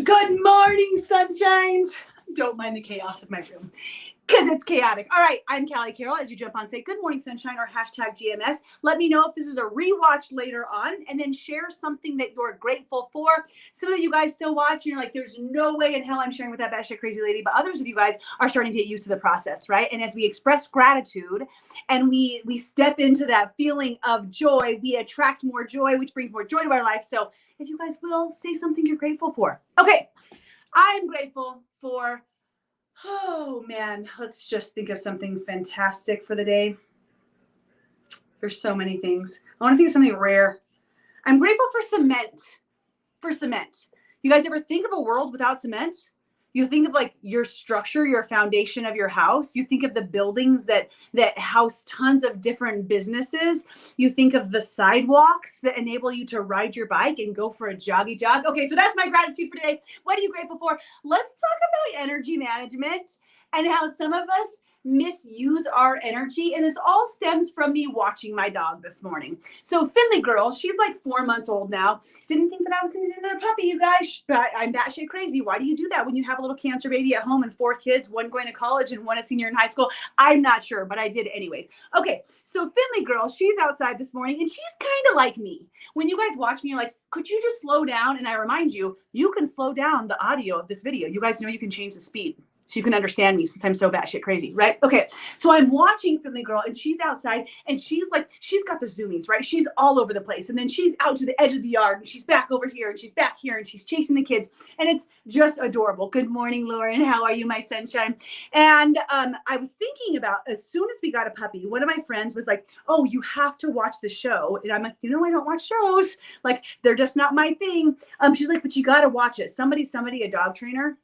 Good morning, sunshines. Don't mind the chaos of my room because it's chaotic. All right, I'm Callie Carroll. As you jump on, say good morning, sunshine, or hashtag GMS. Let me know if this is a rewatch later on, and then share something that you're grateful for. Some of you guys still watch, and you're like, there's no way in hell I'm sharing with that batshit crazy lady. But others of you guys are starting to get used to the process, right? And as we express gratitude and we step into that feeling of joy, we attract more joy, which brings more joy to our life. So if you guys will, say something you're grateful for. Okay, I'm grateful for, oh man, let's just think of something fantastic for the day. There's so many things. I want to think of something rare. I'm grateful for cement. You guys ever think of a world without cement? You think of like your structure, your foundation of your house. You think of the buildings that house tons of different businesses. You think of the sidewalks that enable you to ride your bike and go for a joggy jog. Okay, so that's my gratitude for today. What are you grateful for? Let's talk about energy management and how some of us misuse our energy. And this all stems from me watching my dog this morning. So Finley girl, she's like 4 months old now. Didn't think that I was going to get another puppy, you guys. But I'm batshit crazy. Why do you do that when you have a little cancer baby at home and 4 kids, one going to college and one a senior in high school? I'm not sure, but I did anyways. Okay, so Finley girl, she's outside this morning and she's kind of like me. When you guys watch me, you're like, could you just slow down? And I remind you, you can slow down the audio of this video. You guys know you can change the speed so you can understand me since I'm so batshit crazy, right? Okay, so I'm watching Finley girl and she's outside and she's got the zoomies, right? She's all over the place. And then she's out to the edge of the yard and she's back over here and she's back here and she's chasing the kids. And it's just adorable. Good morning, Lauren. How are you, my sunshine? And I was thinking about, as soon as we got a puppy, one of my friends was like, oh, you have to watch the show. And I'm like, I don't watch shows. Like, they're just not my thing. She's like, but you got to watch it. Somebody, a dog trainer.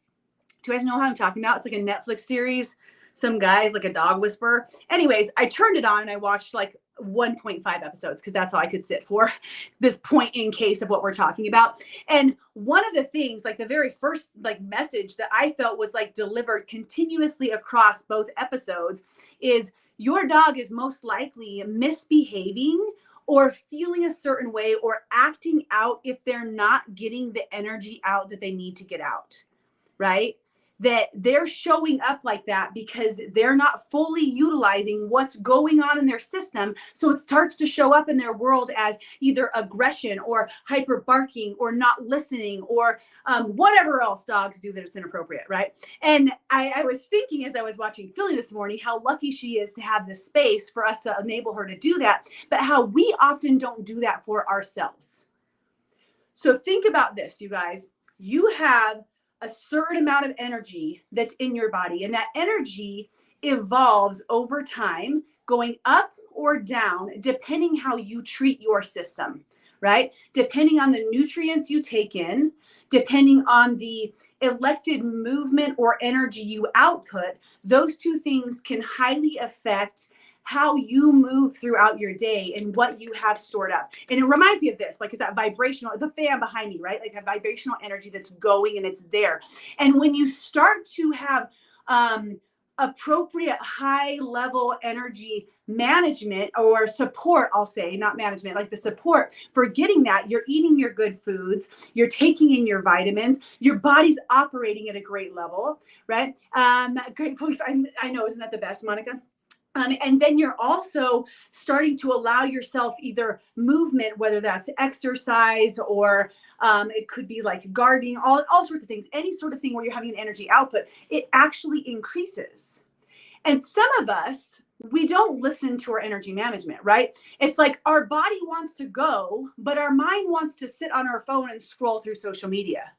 Do you guys know how I'm talking about? It's like a Netflix series. Some guy's like a dog whisperer. Anyways, I turned it on and I watched like 1.5 episodes because that's all I could sit for this point in case of what we're talking about. And one of the things, like the very first like message that I felt was like delivered continuously across both episodes is your dog is most likely misbehaving or feeling a certain way or acting out if they're not getting the energy out that they need to get out, right? That they're showing up like that because they're not fully utilizing what's going on in their system. So it starts to show up in their world as either aggression or hyper barking or not listening or whatever else dogs do that is inappropriate, right? And I was thinking as I was watching Philly this morning, how lucky she is to have the space for us to enable her to do that, but how we often don't do that for ourselves. So think about this, you guys. You have a certain amount of energy that's in your body, and that energy evolves over time, going up or down, depending how you treat your system, right? Depending on the nutrients you take in, depending on the elected movement or energy you output, those two things can highly affect how you move throughout your day and what you have stored up. And it reminds me of this, like that vibrational, the fan behind me, right? Like that vibrational energy that's going and it's there. And when you start to have appropriate high level energy management or support, I'll say, not management, like the support for getting that, you're eating your good foods, you're taking in your vitamins, your body's operating at a great level, right? Grateful, I know, isn't that the best, Monica? And then you're also starting to allow yourself either movement, whether that's exercise or it could be like gardening, all sorts of things, any sort of thing where you're having an energy output, it actually increases. And some of us, we don't listen to our energy management, right? It's like our body wants to go, but our mind wants to sit on our phone and scroll through social media.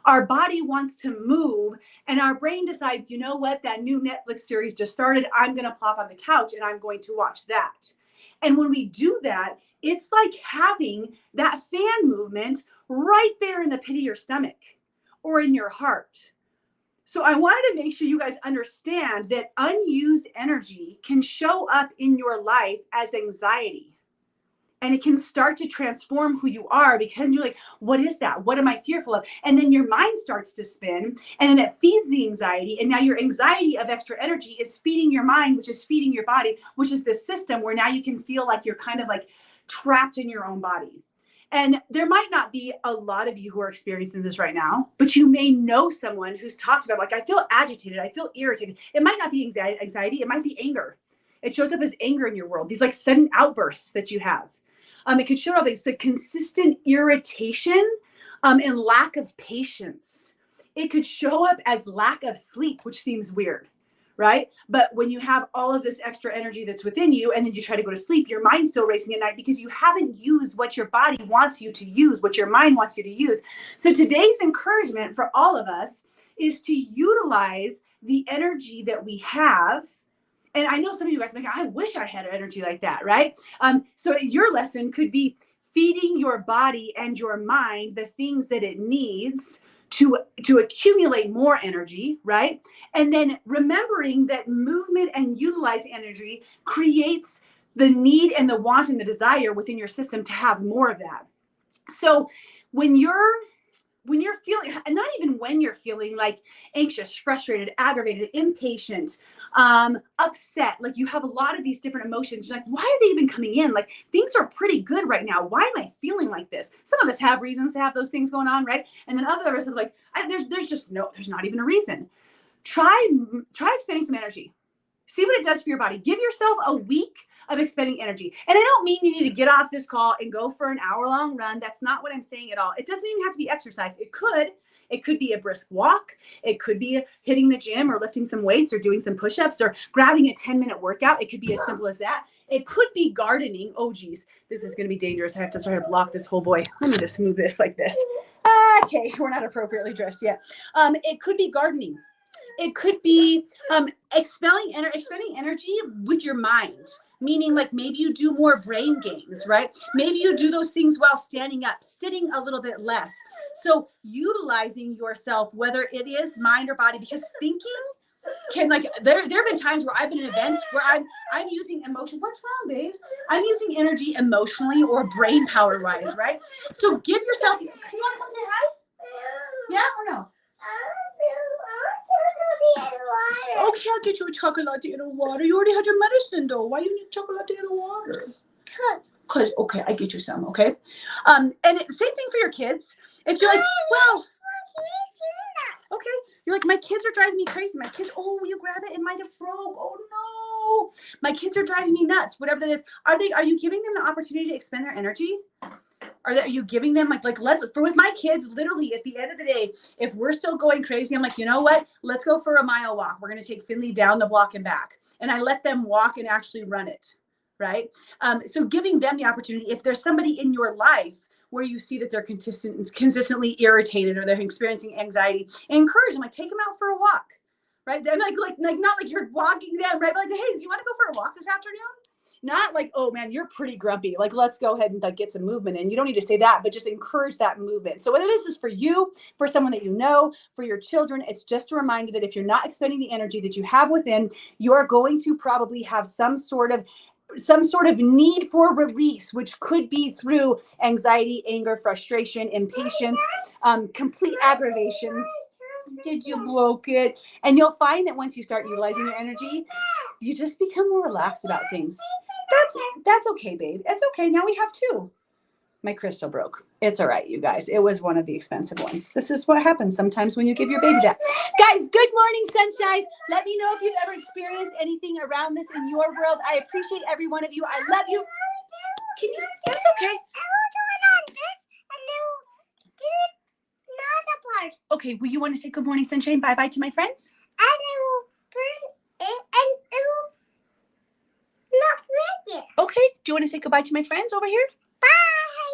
Our body wants to move and our brain decides, you know what, that new Netflix series just started. I'm going to plop on the couch and I'm going to watch that. And when we do that, it's like having that fan movement right there in the pit of your stomach or in your heart. So I wanted to make sure you guys understand that unused energy can show up in your life as anxiety. And it can start to transform who you are because you're like, what is that? What am I fearful of? And then your mind starts to spin and then it feeds the anxiety. And now your anxiety of extra energy is feeding your mind, which is feeding your body, which is this system where now you can feel like you're kind of like trapped in your own body. And there might not be a lot of you who are experiencing this right now, but you may know someone who's talked about, like, I feel agitated, I feel irritated. It might not be anxiety, it might be anger. It shows up as anger in your world, these like sudden outbursts that you have. It could show up as a consistent irritation and lack of patience. It could show up as lack of sleep, which seems weird, right? But when you have all of this extra energy that's within you and then you try to go to sleep, your mind's still racing at night because you haven't used what your body wants you to use, what your mind wants you to use. So today's encouragement for all of us is to utilize the energy that we have. And I know some of you guys are like, I wish I had energy like that, right? So your lesson could be feeding your body and your mind the things that it needs to accumulate more energy, right? And then remembering that movement and utilizing energy creates the need and the want and the desire within your system to have more of that. So when you're feeling, and not even when you're feeling like anxious, frustrated, aggravated, impatient, upset, like you have a lot of these different emotions. You're like, why are they even coming in? Like things are pretty good right now. Why am I feeling like this? Some of us have reasons to have those things going on, right? And then others are like, there's not even a reason. Try expending some energy. See what it does for your body. Give yourself a week of expending energy. And I don't mean you need to get off this call and go for an hour-long run. That's not what I'm saying at all. It doesn't even have to be exercise. It could be a brisk walk. It could be hitting the gym or lifting some weights or doing some push-ups or grabbing a 10-minute workout. It could be as simple as that. It could be gardening. Oh, geez, this is going to be dangerous. I have to try to block this whole boy. Let me just move this like this. Okay, we're not appropriately dressed yet. It could be gardening. It could be expending energy with your mind, meaning like maybe you do more brain games, right? Maybe you do those things while standing up, sitting a little bit less. So utilizing yourself, whether it is mind or body, because thinking can, like, there have been times where I've been in events where I'm using emotion. What's wrong, babe? I'm using energy emotionally or brain power wise, right? So give yourself, you want to come say hi? Yeah or no? Okay, I'll get you a chocolate latte and a water. You already had your medicine though. Why you need chocolate latte and a water? Cause okay, I get you some, okay? And same thing for your kids. If you're like, well, okay, you're like, my kids are driving me crazy. My kids, oh, will you grab it? It might have broke. Oh no. My kids are driving me nuts. Whatever that is. Are you giving them the opportunity to expend their energy? Are you giving them like with my kids, literally at the end of the day, if we're still going crazy, I'm like, you know what? Let's go for a mile walk. We're going to take Finley down the block and back. And I let them walk and actually run it. Right. So giving them the opportunity, if there's somebody in your life where you see that they're consistently irritated or they're experiencing anxiety, encourage them, like take them out for a walk. Right. Then like not like you're walking them, right? But like, hey, you want to go for a walk this afternoon? Not like, oh man, you're pretty grumpy. Like, let's go ahead and like get some movement in. You don't need to say that, but just encourage that movement. So whether this is for you, for someone that you know, for your children, it's just a reminder that if you're not expending the energy that you have within, you're going to probably have some sort of need for release, which could be through anxiety, anger, frustration, impatience, complete aggravation. Did you block it? And you'll find that once you start utilizing your energy, you just become more relaxed about things. That's okay, babe. It's okay. Now we have two. My crystal broke. It's all right, you guys. It was one of the expensive ones. This is what happens sometimes when you give your baby that. Guys, good morning, sunshines. Let me know if you've ever experienced anything around this in your world. I appreciate every one of you. I love you. Can you? It's okay. Okay, well, you want to say good morning, sunshine? Bye-bye to my friends? And I will burn it and it will not break it. Okay, do you want to say goodbye to my friends over here? Bye.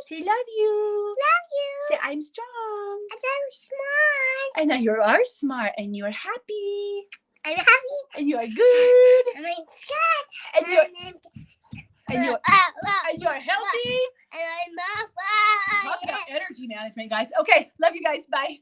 Say love you. Love you. Say I'm strong. And I'm smart. I know you are smart and you're happy. I'm happy. And you are good. And I'm scared. And you're healthy. And I'm talk about energy management, guys. Okay, love you guys. Bye.